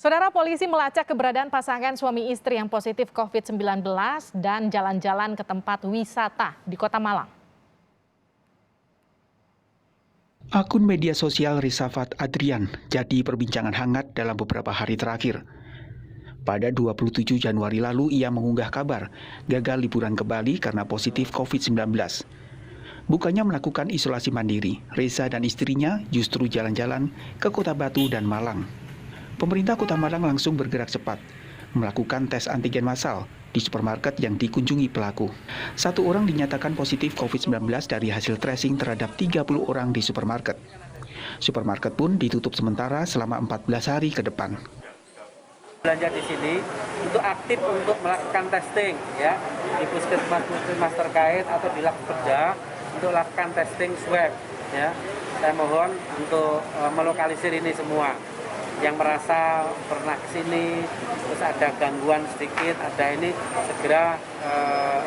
Saudara, polisi melacak keberadaan pasangan suami istri yang positif COVID-19 dan jalan-jalan ke tempat wisata di Kota Malang. Akun media sosial Risafat Adrian jadi perbincangan hangat dalam beberapa hari terakhir. Pada 27 Januari lalu ia mengunggah kabar gagal liburan ke Bali karena positif COVID-19. Bukannya melakukan isolasi mandiri, Reza dan istrinya justru jalan-jalan ke Kota Batu dan Malang. Pemerintah Kota Malang langsung bergerak cepat, melakukan tes antigen massal di supermarket yang dikunjungi pelaku. Satu orang dinyatakan positif COVID-19 dari hasil tracing terhadap 30 orang di supermarket. Supermarket pun ditutup sementara selama 14 hari ke depan. Belanja di sini untuk aktif untuk melakukan testing ya di puskesmas terkait atau di Lakpeda untuk lakukan testing swab ya. Saya mohon untuk melokalisir ini semua yang merasa pernah kesini terus ada gangguan sedikit ada ini segera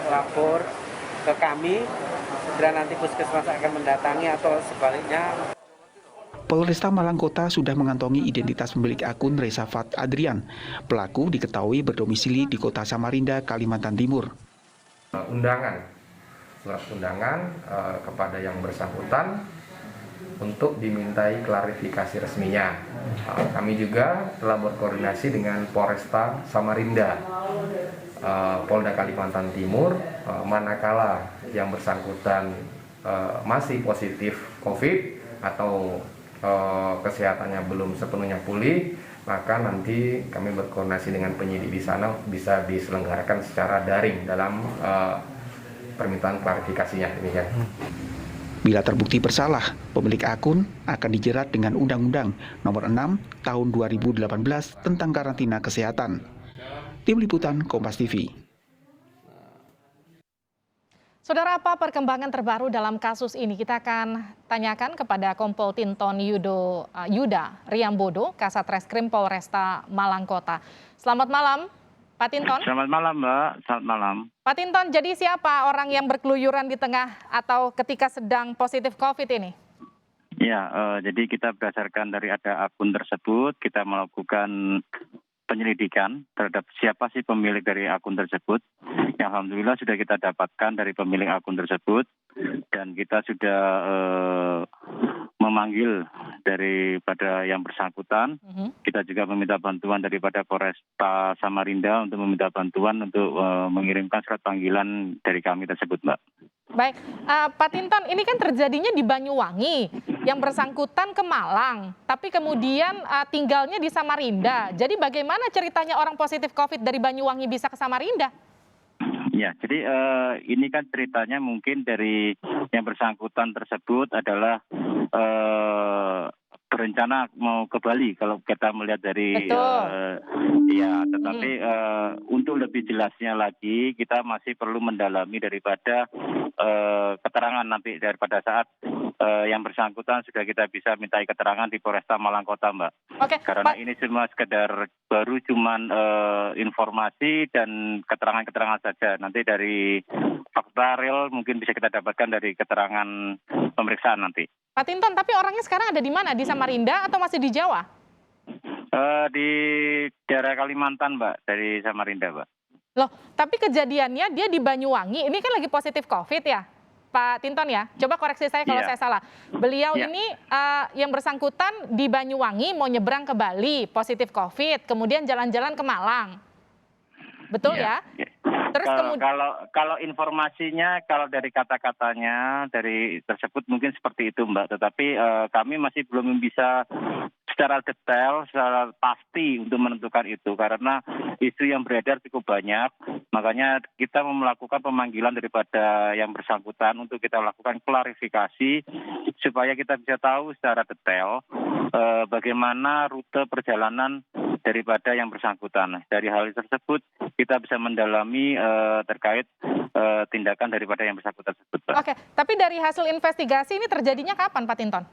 lapor ke kami, segera nanti puskesmas akan mendatangi atau sebaliknya. Polresta Malang Kota sudah mengantongi identitas pemilik akun Risafat Adrian. Pelaku diketahui berdomisili di Kota Samarinda, Kalimantan Timur. Surat undangan kepada yang bersangkutan untuk dimintai klarifikasi resminya. Kami juga telah berkoordinasi dengan Polresta Samarinda, Polda Kalimantan Timur, manakala yang bersangkutan masih positif COVID atau kesehatannya belum sepenuhnya pulih, maka nanti kami berkoordinasi dengan penyidik di sana bisa diselenggarakan secara daring dalam permintaan klarifikasinya. Demikian. Bila terbukti bersalah, pemilik akun akan dijerat dengan Undang-Undang Nomor 6 Tahun 2018 tentang karantina kesehatan. Tim Liputan Kompas TV. Saudara, apa perkembangan terbaru dalam kasus ini? Kita akan tanyakan kepada Kompol Tinton Yuda Riambodo, Kasat Reskrim Polresta Malang Kota. Selamat malam, Pak Tinton. Selamat malam, Mbak. Selamat malam. Pak Tinton, jadi siapa orang yang berkeluyuran di tengah atau ketika sedang positif COVID ini? Ya, jadi kita berdasarkan dari ada akun tersebut, kita melakukan penyelidikan terhadap siapa sih pemilik dari akun tersebut. Yang alhamdulillah sudah kita dapatkan dari pemilik akun tersebut dan kita sudah memanggil daripada yang bersangkutan. Kita juga meminta bantuan daripada Polresta Samarinda untuk meminta bantuan untuk mengirimkan surat panggilan dari kami tersebut, Mbak. Baik, Pak Tinton, ini kan terjadinya di Banyuwangi, yang bersangkutan ke Malang, tapi kemudian tinggalnya di Samarinda. Jadi bagaimana ceritanya orang positif COVID dari Banyuwangi bisa ke Samarinda? Ya, jadi ini kan ceritanya mungkin dari yang bersangkutan tersebut adalah berencana mau ke Bali kalau kita melihat dari ya, tetapi untuk lebih jelasnya lagi kita masih perlu mendalami daripada keterangan nanti daripada saat yang bersangkutan sudah kita bisa mintai keterangan di Polresta Malang Kota, Mbak. Oke, karena ini cuma sekedar baru cuman informasi dan keterangan-keterangan saja. Nanti dari fakta real mungkin bisa kita dapatkan dari keterangan pemeriksaan nanti. Pak Tinton, tapi orangnya sekarang ada di mana? Di Samarinda atau masih di Jawa? Di daerah Kalimantan, Mbak, dari Samarinda, Mbak. Loh, tapi kejadiannya dia di Banyuwangi. Ini kan lagi positif COVID ya, Pak Tinton ya? Coba koreksi saya kalau saya salah. Beliau ini yang bersangkutan di Banyuwangi mau nyebrang ke Bali, positif COVID, kemudian jalan-jalan ke Malang. Betul ya? Terus kalau informasinya, kalau dari kata-katanya dari tersebut mungkin seperti itu, Mbak. Tetapi kami masih belum bisa secara detail, secara pasti untuk menentukan itu karena isu yang beredar cukup banyak. Makanya kita melakukan pemanggilan daripada yang bersangkutan untuk kita lakukan klarifikasi supaya kita bisa tahu secara detail bagaimana rute perjalanan daripada yang bersangkutan. Dari hal tersebut kita bisa mendalami terkait tindakan daripada yang bersangkutan tersebut, Pak. Oke, tapi dari hasil investigasi ini terjadinya kapan, Pak Tinton?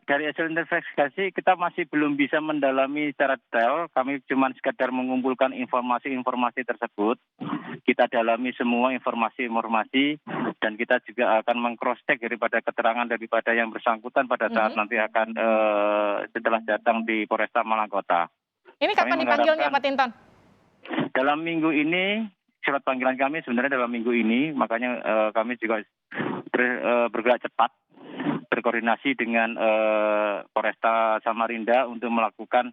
Dari hasil investigasi kita masih belum bisa mendalami secara detail. Kami cuma sekedar mengumpulkan informasi-informasi tersebut. Kita dalami semua informasi-informasi dan kita juga akan meng-cross-check daripada keterangan daripada yang bersangkutan pada saat nanti akan setelah datang di Polresta Malang Kota. Ini kapan dipanggilnya Pak Tinton? Dalam minggu ini, surat panggilan kami sebenarnya dalam minggu ini, makanya kami juga bergerak cepat, berkoordinasi dengan Polresta Samarinda untuk melakukan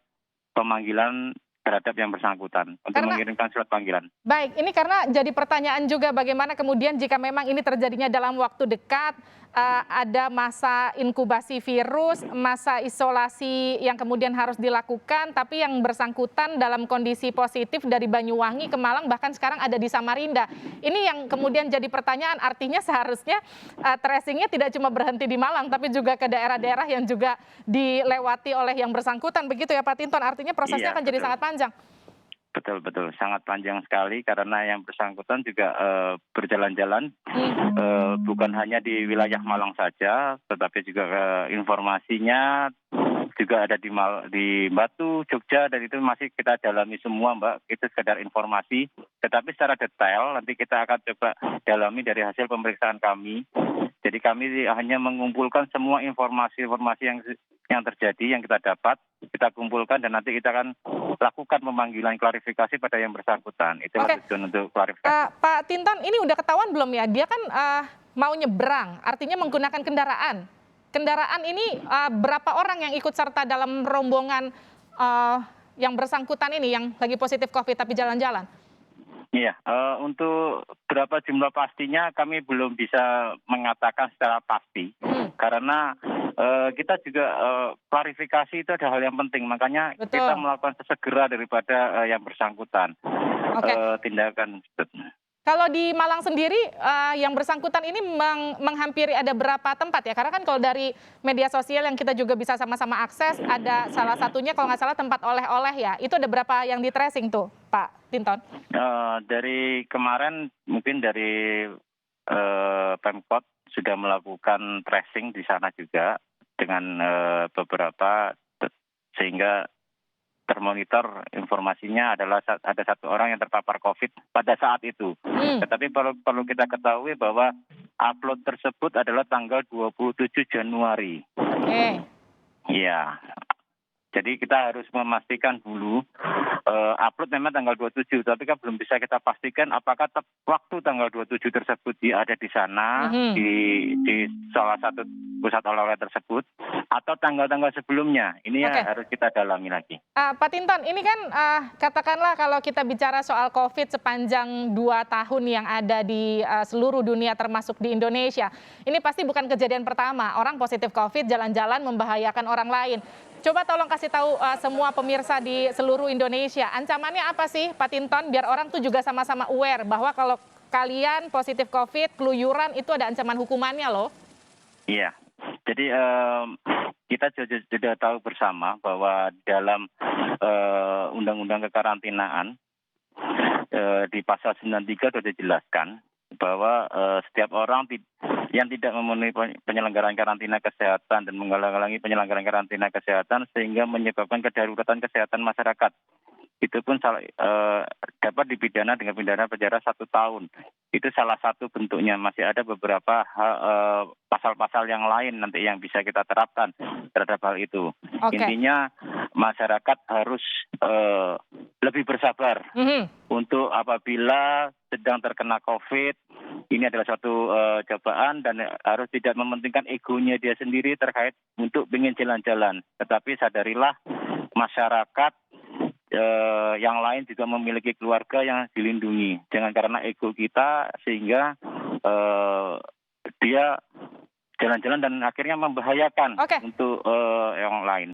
pemanggilan terhadap yang bersangkutan untuk mengirimkan surat panggilan. Baik, ini karena jadi pertanyaan juga bagaimana kemudian jika memang ini terjadinya dalam waktu dekat, ada masa inkubasi virus, masa isolasi yang kemudian harus dilakukan, tapi yang bersangkutan dalam kondisi positif dari Banyuwangi ke Malang, bahkan sekarang ada di Samarinda. Ini yang kemudian jadi pertanyaan, artinya seharusnya tracingnya tidak cuma berhenti di Malang, tapi juga ke daerah-daerah yang juga dilewati oleh yang bersangkutan. Begitu ya Pak Tinton, artinya prosesnya akan jadi sangat panjang. Betul, sangat panjang sekali karena yang bersangkutan juga berjalan-jalan, bukan hanya di wilayah Malang saja, tetapi juga informasinya juga ada di Batu, Jogja, dan itu masih kita dalami semua, Mbak. Itu sekedar informasi, tetapi secara detail nanti kita akan coba dalami dari hasil pemeriksaan kami. Jadi kami hanya mengumpulkan semua informasi-informasi yang terjadi, yang kita dapat, kita kumpulkan dan nanti kita akan lakukan pemanggilan klarifikasi pada yang bersangkutan. Itulah tujuan untuk klarifikasi. Pak Tinton, ini udah ketahuan belum ya? Dia kan mau nyebrang, artinya menggunakan kendaraan. Kendaraan ini berapa orang yang ikut serta dalam rombongan yang bersangkutan ini, yang lagi positif COVID tapi jalan-jalan? Iya, untuk berapa jumlah pastinya kami belum bisa mengatakan secara pasti. Karena kita juga klarifikasi itu ada hal yang penting, makanya kita melakukan sesegera daripada yang bersangkutan tindakan. Kalau di Malang sendiri yang bersangkutan ini menghampiri ada berapa tempat ya? Karena kan kalau dari media sosial yang kita juga bisa sama-sama akses, ada salah satunya kalau nggak salah tempat oleh-oleh ya. Itu ada berapa yang di tracing tuh Pak Tinton? Dari kemarin mungkin dari Pemkot sudah melakukan tracing di sana juga dengan beberapa, sehingga termonitor informasinya adalah ada satu orang yang terpapar COVID pada saat itu. Tetapi perlu kita ketahui bahwa upload tersebut adalah tanggal 27 Januari. Iya. Jadi kita harus memastikan dulu, upload memang tanggal 27, tapi kan belum bisa kita pastikan apakah waktu tanggal 27 tersebut dia ada di sana, di salah satu pusat olahraga tersebut, atau tanggal-tanggal sebelumnya. Ini harus kita dalami lagi. Pak Tinton, ini kan katakanlah kalau kita bicara soal COVID sepanjang 2 tahun yang ada di seluruh dunia termasuk di Indonesia, ini pasti bukan kejadian pertama. Orang positif COVID jalan-jalan membahayakan orang lain. Coba tolong kasih tahu semua pemirsa di seluruh Indonesia, ancamannya apa sih Pak Tinton, biar orang tuh juga sama-sama aware bahwa kalau kalian positif COVID, keluyuran itu ada ancaman hukumannya loh. Iya, jadi kita sudah tahu bersama bahwa dalam Undang-Undang Kekarantinaan di pasal 93 sudah dijelaskan bahwa setiap orang yang tidak memenuhi penyelenggaraan karantina kesehatan dan menghalang-halangi penyelenggaraan karantina kesehatan sehingga menyebabkan kedaruratan kesehatan masyarakat, itu pun dapat dipidana dengan pidana penjara 1 tahun. Itu salah satu bentuknya. Masih ada beberapa pasal-pasal yang lain nanti yang bisa kita terapkan terhadap hal itu. Intinya masyarakat harus lebih bersabar untuk apabila sedang terkena COVID. Ini adalah suatu cobaan dan harus tidak mementingkan egonya dia sendiri terkait untuk ingin jalan-jalan. Tetapi sadarilah masyarakat yang lain juga memiliki keluarga yang dilindungi. Jangan karena ego kita sehingga dia jalan-jalan dan akhirnya membahayakan untuk yang lain.